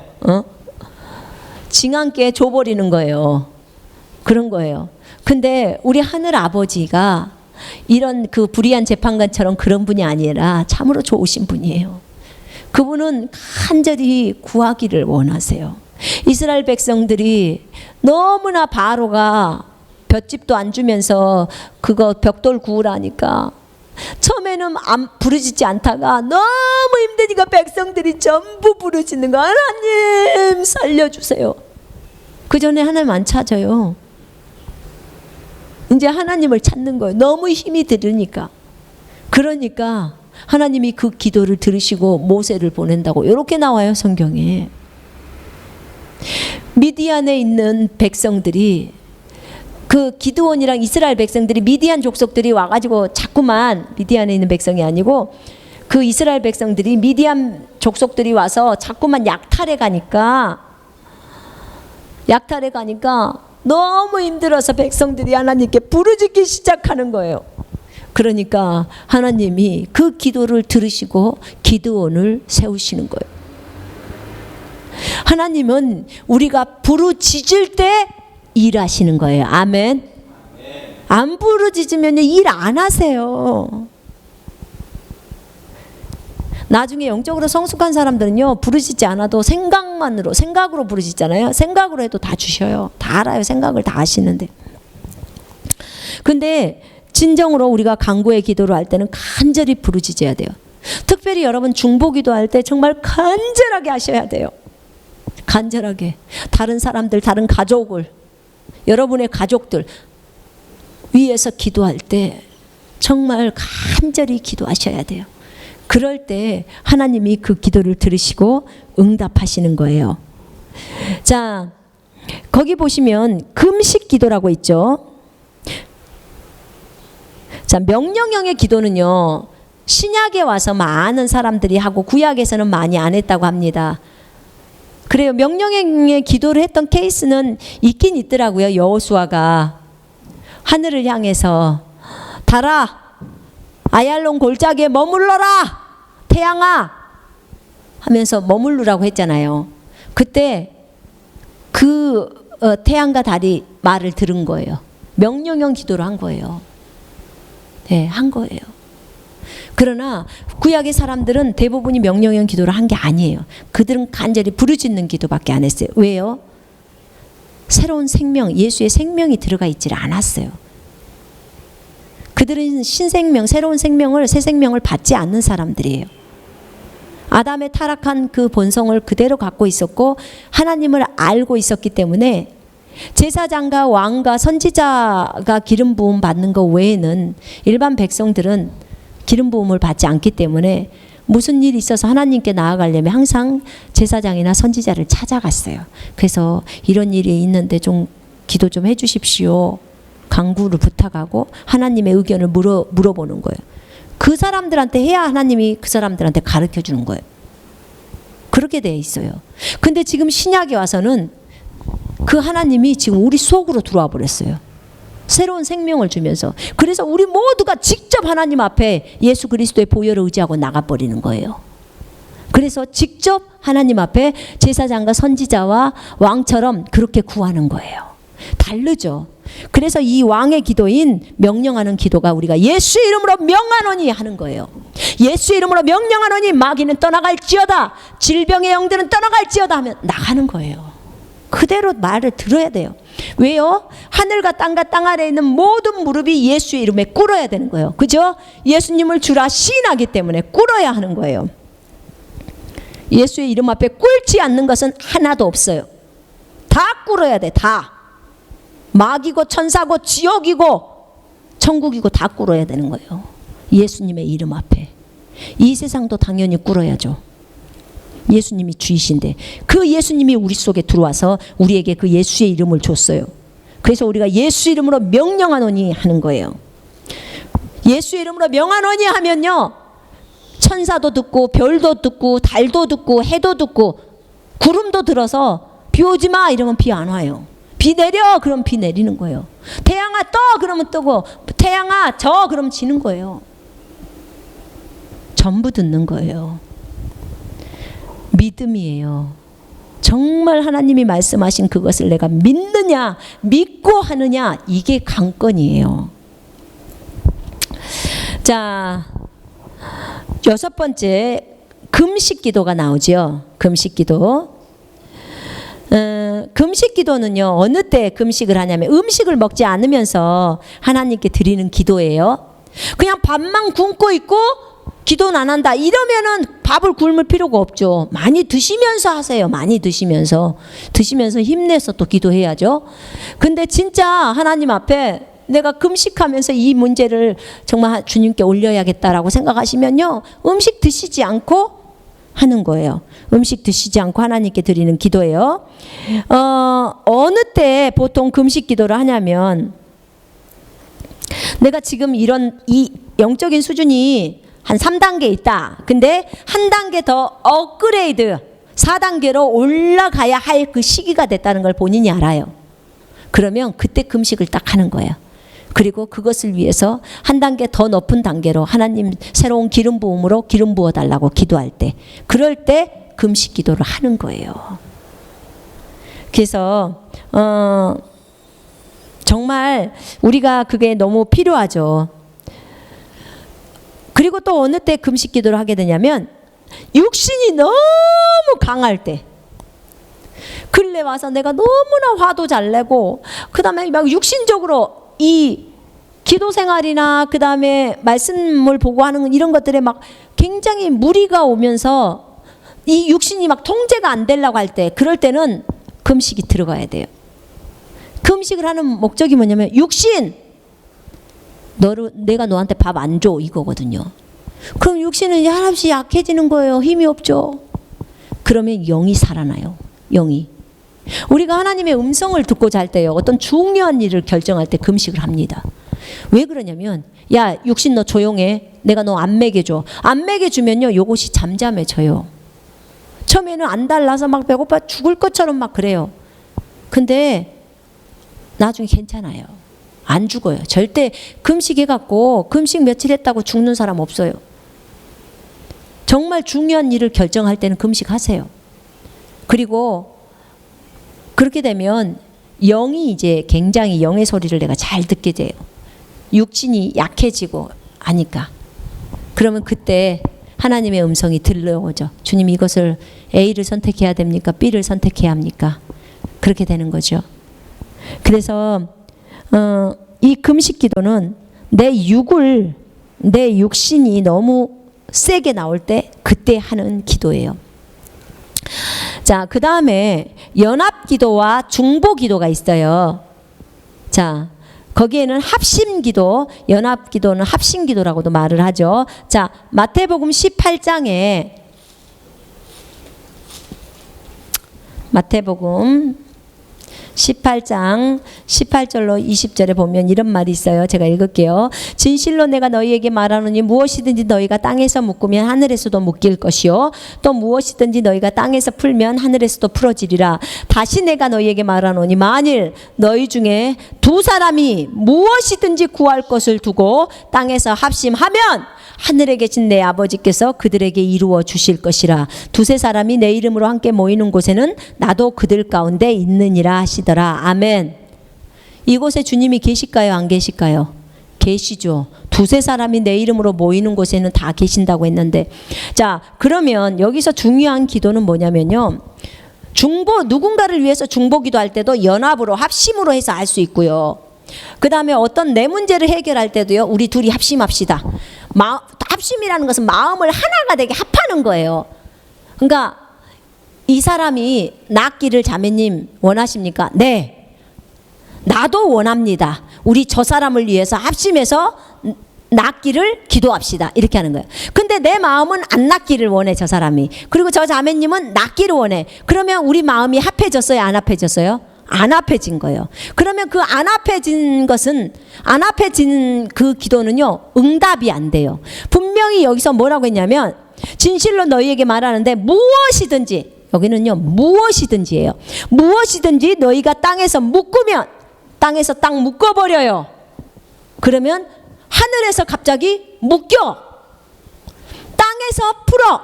징한께 줘버리는 거예요. 그런 거예요. 근데 우리 하늘 아버지가 이런 그 불의한 재판관처럼 그런 분이 아니라 참으로 좋으신 분이에요. 그분은 간절히 구하기를 원하세요. 이스라엘 백성들이 너무나 바로가 볏짚도 안 주면서 그거 벽돌 구우라니까 처음에는 부르짖지 않다가 너무 힘드니까 백성들이 전부 부르짖는 거, 하나님 살려주세요. 그 전에 하나님 안 찾아요. 이제 하나님을 찾는 거예요. 너무 힘이 들으니까. 그러니까 하나님이 그 기도를 들으시고 모세를 보낸다고 이렇게 나와요, 성경에. 미디안에 있는 백성들이, 그 기드온이랑 이스라엘 백성들이, 미디안 족속들이 와가지고 자꾸만, 미디안에 있는 백성이 아니고 그 이스라엘 백성들이 미디안 족속들이 와서 자꾸만 약탈해 가니까 너무 힘들어서 백성들이 하나님께 부르짖기 시작하는 거예요. 그러니까 하나님이 그 기도를 들으시고 기드온을 세우시는 거예요. 하나님은 우리가 부르짖을 때 일하시는 거예요. 아멘. 안 부르짖으면 일 안 하세요. 나중에 영적으로 성숙한 사람들은요, 부르짖지 않아도 생각으로 부르짖잖아요. 생각으로 해도 다 주셔요. 다 알아요. 생각을 다 아시는데. 근데 진정으로 우리가 간구의 기도를 할 때는 간절히 부르짖어야 돼요. 특별히 여러분 중보기도 할 때 정말 간절하게 하셔야 돼요. 간절하게. 다른 사람들, 다른 가족을, 여러분의 가족들 위해서 기도할 때 정말 간절히 기도하셔야 돼요. 그럴 때 하나님이 그 기도를 들으시고 응답하시는 거예요. 자, 거기 보시면 금식 기도라고 있죠. 자, 명령형의 기도는요, 신약에 와서 많은 사람들이 하고 구약에서는 많이 안 했다고 합니다. 그래요. 명령형의 기도를 했던 케이스는 있긴 있더라고요. 여호수아가 하늘을 향해서 달아, 아얄론 골짜기에 머물러라, 태양아 하면서 머물르라고 했잖아요. 그때 그 태양과 달이 말을 들은 거예요. 명령형 기도를 한 거예요. 네, 한 거예요. 그러나 구약의 사람들은 대부분이 명령형 기도를 한 게 아니에요. 그들은 간절히 부르짖는 기도밖에 안 했어요. 왜요? 새로운 생명, 예수의 생명이 들어가 있지를 않았어요. 그들은 신생명, 새로운 생명을, 새 생명을 받지 않는 사람들이에요. 아담의 타락한 그 본성을 그대로 갖고 있었고 하나님을 알고 있었기 때문에 제사장과 왕과 선지자가 기름 부음 받는 것 외에는 일반 백성들은 기름 부음을 받지 않기 때문에 무슨 일이 있어서 하나님께 나아가려면 항상 제사장이나 선지자를 찾아갔어요. 그래서 이런 일이 있는데 좀 기도 좀 해주십시오. 간구를 부탁하고 하나님의 의견을 물어보는 거예요. 그 사람들한테 해야 하나님이 그 사람들한테 가르쳐 주는 거예요. 그렇게 돼 있어요. 근데 지금 신약에 와서는 그 하나님이 지금 우리 속으로 들어와 버렸어요. 새로운 생명을 주면서. 그래서 우리 모두가 직접 하나님 앞에 예수 그리스도의 보혈을 의지하고 나가버리는 거예요. 그래서 직접 하나님 앞에 제사장과 선지자와 왕처럼 그렇게 구하는 거예요. 다르죠. 그래서 이 왕의 기도인 명령하는 기도가 우리가 예수의 이름으로 명하노니 하는 거예요. 예수의 이름으로 명령하노니 마귀는 떠나갈지어다, 질병의 영들은 떠나갈지어다 하면 나가는 거예요. 그대로 말을 들어야 돼요. 왜요? 하늘과 땅과 땅 아래에 있는 모든 무릎이 예수의 이름에 꿇어야 되는 거예요. 그죠? 예수님을 주라 시인하기 때문에 꿇어야 하는 거예요. 예수의 이름 앞에 꿇지 않는 것은 하나도 없어요. 다 꿇어야 돼. 다. 마귀고 천사고 지옥이고 천국이고 다 꿇어야 되는 거예요. 예수님의 이름 앞에. 이 세상도 당연히 꿇어야죠. 예수님이 주이신데 그 예수님이 우리 속에 들어와서 우리에게 그 예수의 이름을 줬어요. 그래서 우리가 예수 이름으로 명령하노니 하는 거예요. 예수의 이름으로 명하노니 하면요, 천사도 듣고 별도 듣고 달도 듣고 해도 듣고 구름도 들어서 비 오지 마 이러면 비 안 와요. 비 내려 그럼 비 내리는 거예요. 태양아 떠 그러면 뜨고 태양아 져 그러면 지는 거예요. 전부 듣는 거예요. 믿음이에요. 정말 하나님이 말씀하신 그것을 내가 믿느냐, 믿고 하느냐, 이게 관건이에요. 자, 6번째, 금식 기도가 나오죠. 금식 기도. 금식 기도는요, 어느 때 금식을 하냐면 음식을 먹지 않으면서 하나님께 드리는 기도예요. 그냥 밥만 굶고 있고 기도는 안 한다 이러면은 밥을 굶을 필요가 없죠. 많이 드시면서 하세요. 많이 드시면서 힘내서 또 기도해야죠. 근데 진짜 하나님 앞에 내가 금식하면서 이 문제를 정말 주님께 올려야겠다라고 생각하시면요, 음식 드시지 않고 하는 거예요. 음식 드시지 않고 하나님께 드리는 기도예요. 어느 때 보통 금식 기도를 하냐면, 내가 지금 이 영적인 수준이 한 3단계 있다. 근데 한 단계 더 업그레이드 4단계로 올라가야 할 그 시기가 됐다는 걸 본인이 알아요. 그러면 그때 금식을 딱 하는 거예요. 그리고 그것을 위해서 한 단계 더 높은 단계로 하나님 새로운 기름 부음으로 기름 부어 달라고 기도할 때, 그럴 때 금식 기도를 하는 거예요. 그래서 정말 우리가 그게 너무 필요하죠. 그리고 또 어느 때 금식 기도를 하게 되냐면, 육신이 너무 강할 때, 근래 와서 내가 너무나 화도 잘 내고, 그 다음에 막 육신적으로 이 기도 생활이나 그 다음에 말씀을 보고 하는 이런 것들에 막 굉장히 무리가 오면서 이 육신이 막 통제가 안 되려고 할 때, 그럴 때는 금식이 들어가야 돼요. 금식을 하는 목적이 뭐냐면, 육신, 내가 너한테 밥 안 줘, 이거거든요. 그럼 육신은 한없이 약해지는 거예요. 힘이 없죠. 그러면 영이 살아나요. 영이. 우리가 하나님의 음성을 듣고 잘 때요, 어떤 중요한 일을 결정할 때 금식을 합니다. 왜 그러냐면, 야 육신 너 조용해, 내가 너 안 먹여줘. 안 먹여주면요, 요것이 잠잠해져요. 처음에는 안 달라서 막 배고파 죽을 것처럼 막 그래요. 근데 나중에 괜찮아요. 안 죽어요. 절대 금식해갖고 금식 며칠 했다고 죽는 사람 없어요. 정말 중요한 일을 결정할 때는 금식하세요. 그리고 그렇게 되면 영이 이제 굉장히 영의 소리를 내가 잘 듣게 돼요. 육신이 약해지고 하니까. 그러면 그때 하나님의 음성이 들려오죠. 주님, 이것을 A를 선택해야 됩니까? B를 선택해야 합니까? 그렇게 되는 거죠. 그래서 이 금식 기도는 내 육신이 너무 세게 나올 때 그때 하는 기도예요. 자, 그 다음에 연합 기도와 중보 기도가 있어요. 자, 거기에는 합심 기도, 연합 기도는 합심 기도라고도 말을 하죠. 자, 마태복음 18장에 마태복음 18장 18절로 20절에 보면 이런 말이 있어요. 제가 읽을게요. 진실로 내가 너희에게 말하노니 무엇이든지 너희가 땅에서 묶으면 하늘에서도 묶일 것이요, 또 무엇이든지 너희가 땅에서 풀면 하늘에서도 풀어지리라. 다시 내가 너희에게 말하노니 만일 너희 중에 두 사람이 무엇이든지 구할 것을 두고 땅에서 합심하면 하늘에 계신 내 아버지께서 그들에게 이루어 주실 것이라. 두세 사람이 내 이름으로 함께 모이는 곳에는 나도 그들 가운데 있느니라 하시더라. 아멘. 이곳에 주님이 계실까요? 안 계실까요? 계시죠. 두세 사람이 내 이름으로 모이는 곳에는 다 계신다고 했는데, 자, 그러면 여기서 중요한 기도는 뭐냐면요, 누군가를 위해서 중보 기도할 때도 연합으로 합심으로 해서 할 수 있고요. 그 다음에 어떤 내 문제를 해결할 때도요, 우리 둘이 합심합시다. 합심이라는 것은 마음을 하나가 되게 합하는 거예요. 그러니까 이 사람이 낫기를 자매님 원하십니까? 네, 나도 원합니다. 우리 저 사람을 위해서 합심해서 낫기를 기도합시다. 이렇게 하는 거예요. 근데 내 마음은 안 낫기를 원해, 저 사람이. 그리고 저 자매님은 낫기를 원해. 그러면 우리 마음이 합해졌어요? 안 합해졌어요? 안 합해진 거예요. 그러면 그 안 합해진 그 기도는요, 응답이 안 돼요. 분명히 여기서 뭐라고 했냐면, 진실로 너희에게 말하는데 무엇이든지, 여기는요 무엇이든지예요. 무엇이든지 너희가 땅에서 묶으면 땅에서 딱 묶어버려요. 그러면 하늘에서 갑자기 묶여. 땅에 땅에서 풀어.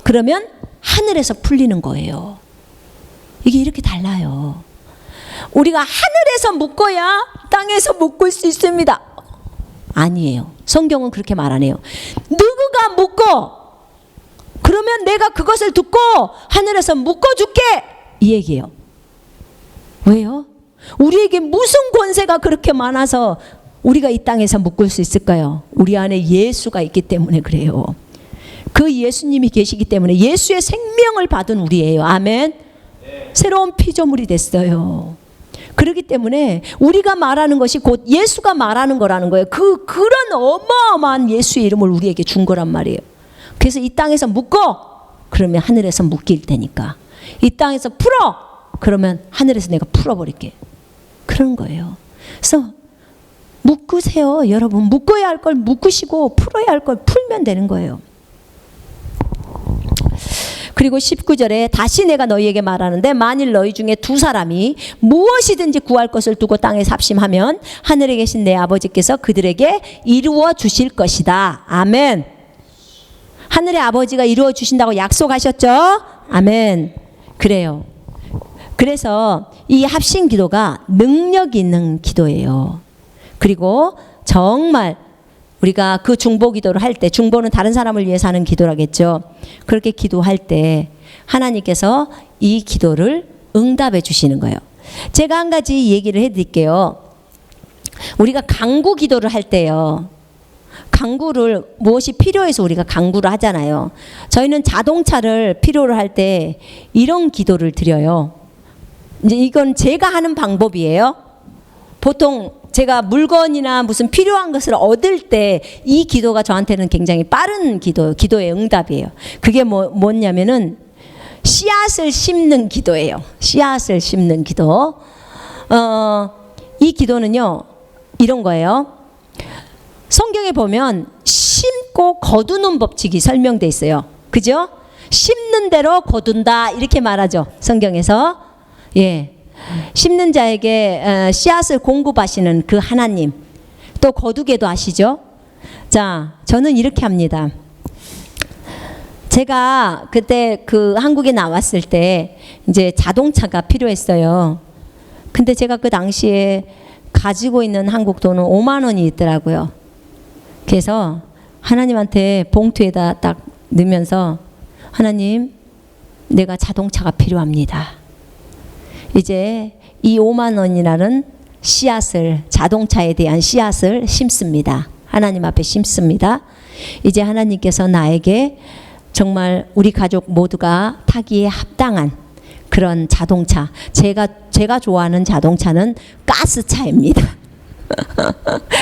그러면 하늘에서 풀리는 거예요. 이게 이렇게 달라요. 우리가 하늘에서 묶어야 땅에서 묶을 수 있습니다. 아니에요. 성경은 그렇게 말 안 해요. 누구가 묶어? 그러면 내가 그것을 듣고 하늘에서 묶어줄게. 이 얘기예요. 왜요? 우리에게 무슨 권세가 그렇게 많아서 우리가 이 땅에서 묶을 수 있을까요? 우리 안에 예수가 있기 때문에 그래요. 그 예수님이 계시기 때문에 예수의 생명을 받은 우리예요. 아멘. 새로운 피조물이 됐어요. 그렇기 때문에 우리가 말하는 것이 곧 예수가 말하는 거라는 거예요. 그런 어마어마한 예수의 이름을 우리에게 준 거란 말이에요. 그래서 이 땅에서 묶어. 그러면 하늘에서 묶일 테니까. 이 땅에서 풀어. 그러면 하늘에서 내가 풀어버릴게. 그런 거예요. 그래서 묶으세요. 여러분, 묶어야 할 걸 묶으시고 풀어야 할 걸 풀면 되는 거예요. 그리고 19절에 다시 내가 너희에게 말하는데 만일 너희 중에 두 사람이 무엇이든지 구할 것을 두고 땅에 삽심하면 하늘에 계신 내 아버지께서 그들에게 이루어 주실 것이다. 아멘. 하늘의 아버지가 이루어 주신다고 약속하셨죠? 아멘. 그래요. 그래서 이 합심 기도가 능력 있는 기도예요. 그리고 정말 우리가 그 중보 기도를 할 때, 중보는 다른 사람을 위해서 하는 기도라겠죠. 그렇게 기도할 때 하나님께서 이 기도를 응답해 주시는 거예요. 제가 한 가지 얘기를 해드릴게요. 우리가 간구 기도를 할 때요. 간구를 무엇이 필요해서 우리가 간구를 하잖아요. 저희는 자동차를 필요로 할 때 이런 기도를 드려요. 이제 이건 제가 하는 방법이에요. 보통 제가 물건이나 무슨 필요한 것을 얻을 때 이 기도가 저한테는 굉장히 빠른 기도의 응답이에요. 그게 뭐냐면은 씨앗을 심는 기도예요. 씨앗을 심는 기도. 이 기도는요, 이런 거예요. 성경에 보면 심고 거두는 법칙이 설명돼 있어요. 그죠? 심는 대로 거둔다 이렇게 말하죠. 성경에서. 예. 심는 자에게 씨앗을 공급하시는 그 하나님, 또 거두게도 하시죠. 자, 저는 이렇게 합니다. 제가 그때 그 한국에 나왔을 때 이제 자동차가 필요했어요. 근데 제가 그 당시에 가지고 있는 한국 돈은 5만 원이 있더라고요. 그래서 하나님한테 봉투에다 딱 넣으면서 하나님, 내가 자동차가 필요합니다. 이제 이 5만 원이라는 씨앗을, 자동차에 대한 씨앗을 심습니다. 하나님 앞에 심습니다. 이제 하나님께서 나에게 정말 우리 가족 모두가 타기에 합당한 그런 자동차, 제가 좋아하는 자동차는 가스차입니다.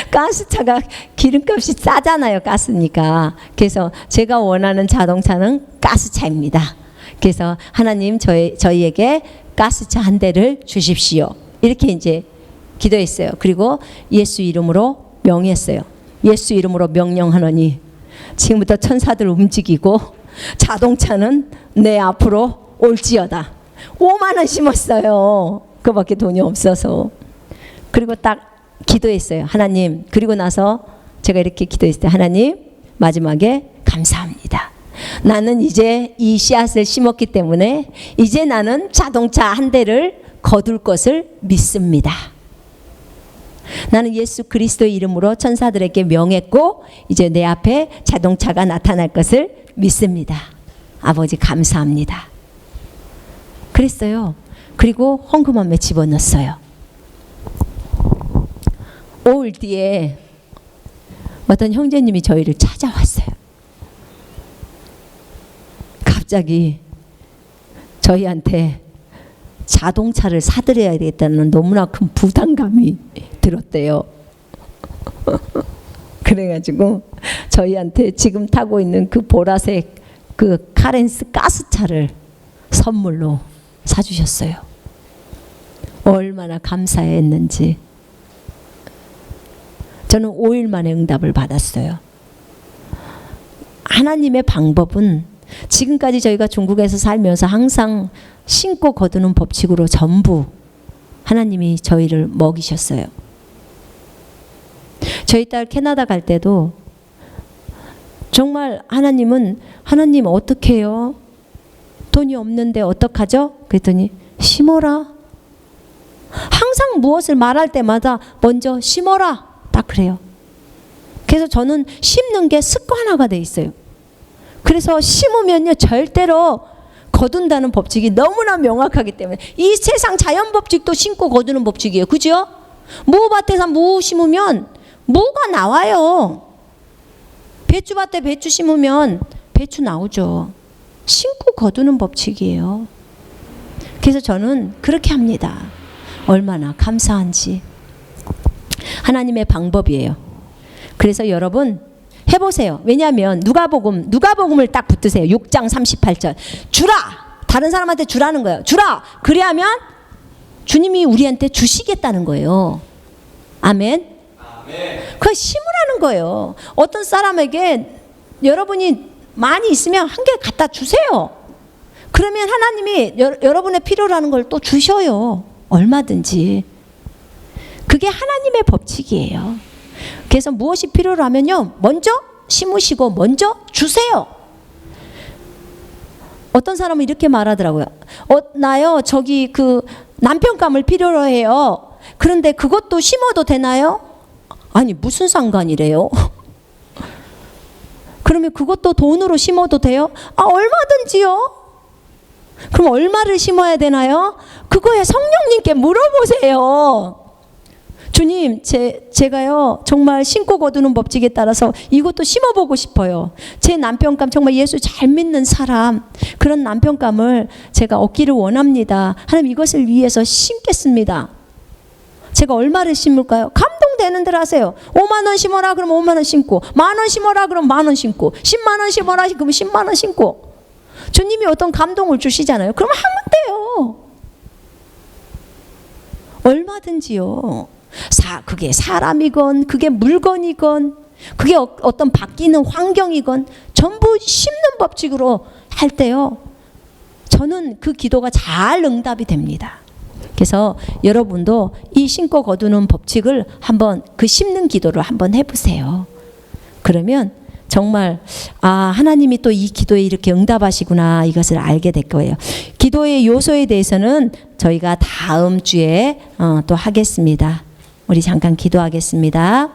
가스차가 기름값이 싸잖아요. 가스니까. 그래서 제가 원하는 자동차는 가스차입니다. 그래서 하나님 저희에게 가스차 한 대를 주십시오. 이렇게 이제 기도했어요. 그리고 예수 이름으로 명했어요. 예수 이름으로 명령하노니 지금부터 천사들 움직이고 자동차는 내 앞으로 올지어다. 5만 원 심었어요. 그밖에 돈이 없어서. 그리고 딱 기도했어요. 하나님. 그리고 나서 제가 이렇게 기도했어요. 하나님, 마지막에 감사합니다. 나는 이제 이 씨앗을 심었기 때문에 이제 나는 자동차 한 대를 거둘 것을 믿습니다. 나는 예수 그리스도의 이름으로 천사들에게 명했고 이제 내 앞에 자동차가 나타날 것을 믿습니다. 아버지 감사합니다. 그랬어요. 그리고 헌금함에 집어넣었어요. 5일 뒤에 어떤 형제님이 저희를 찾아왔어요. 갑자기 저희한테 자동차를 사드려야 되겠다는 너무나 큰 부담감이 들었대요. 그래가지고 저희한테 지금 타고 있는 그 보라색 그 카렌스 가스차를 선물로 사주셨어요. 얼마나 감사했는지. 저는 5일 만에 응답을 받았어요. 하나님의 방법은 지금까지 저희가 중국에서 살면서 항상 심고 거두는 법칙으로 전부 하나님이 저희를 먹이셨어요. 저희 딸 캐나다 갈 때도 정말 하나님 어떻게 해요? 돈이 없는데 어떡하죠? 그랬더니 심어라. 항상 무엇을 말할 때마다 먼저 심어라. 딱 그래요. 그래서 저는 심는 게 습관화가 돼 있어요. 그래서 심으면요 절대로 거둔다는 법칙이 너무나 명확하기 때문에 이 세상 자연 법칙도 심고 거두는 법칙이에요. 그죠? 무밭에서 무 심으면 무가 나와요. 배추밭에 배추 심으면 배추 나오죠. 심고 거두는 법칙이에요. 그래서 저는 그렇게 합니다. 얼마나 감사한지. 하나님의 방법이에요. 그래서 여러분 해보세요. 왜냐하면 누가복음을 딱 붙드세요. 6장 38절. 주라. 다른 사람한테 주라는 거예요. 주라. 그래야면 주님이 우리한테 주시겠다는 거예요. 아멘. 그걸 심으라는 거예요. 어떤 사람에게 여러분이 많이 있으면 한 개 갖다 주세요. 그러면 하나님이 여러분의 필요로 하는 걸 또 주셔요. 얼마든지. 그게 하나님의 법칙이에요. 그래서 무엇이 필요로 하면요 먼저 심으시고 먼저 주세요. 어떤 사람은 이렇게 말하더라고요. 나요 저기 그 남편감을 필요로 해요. 그런데 그것도 심어도 되나요? 아니 무슨 상관이래요? 그러면 그것도 돈으로 심어도 돼요? 얼마든지요. 그럼 얼마를 심어야 되나요? 그거에 성령님께 물어보세요. 주님, 제가요 정말 심고 거두는 법칙에 따라서 이것도 심어보고 싶어요. 제 남편감 정말 예수 잘 믿는 사람, 그런 남편감을 제가 얻기를 원합니다. 하나님 이것을 위해서 심겠습니다. 제가 얼마를 심을까요? 감동되는 대로 하세요. 5만 원 심어라 그러면 5만 원 심고, 만 원 심어라 그러면 만 원 심고, 10만 원 심어라 그러면 10만 원 심고. 주님이 어떤 감동을 주시잖아요. 그러면 하면 돼요. 얼마든지요. 그게 사람이건 그게 물건이건 그게 어떤 바뀌는 환경이건 전부 심는 법칙으로 할 때요. 저는 그 기도가 잘 응답이 됩니다. 그래서 여러분도 이 심고 거두는 법칙을 한번 그 심는 기도를 한번 해보세요. 그러면 정말 하나님이 또 이 기도에 이렇게 응답하시구나 이것을 알게 될 거예요. 기도의 요소에 대해서는 저희가 다음 주에 또 하겠습니다. 우리 잠깐 기도하겠습니다.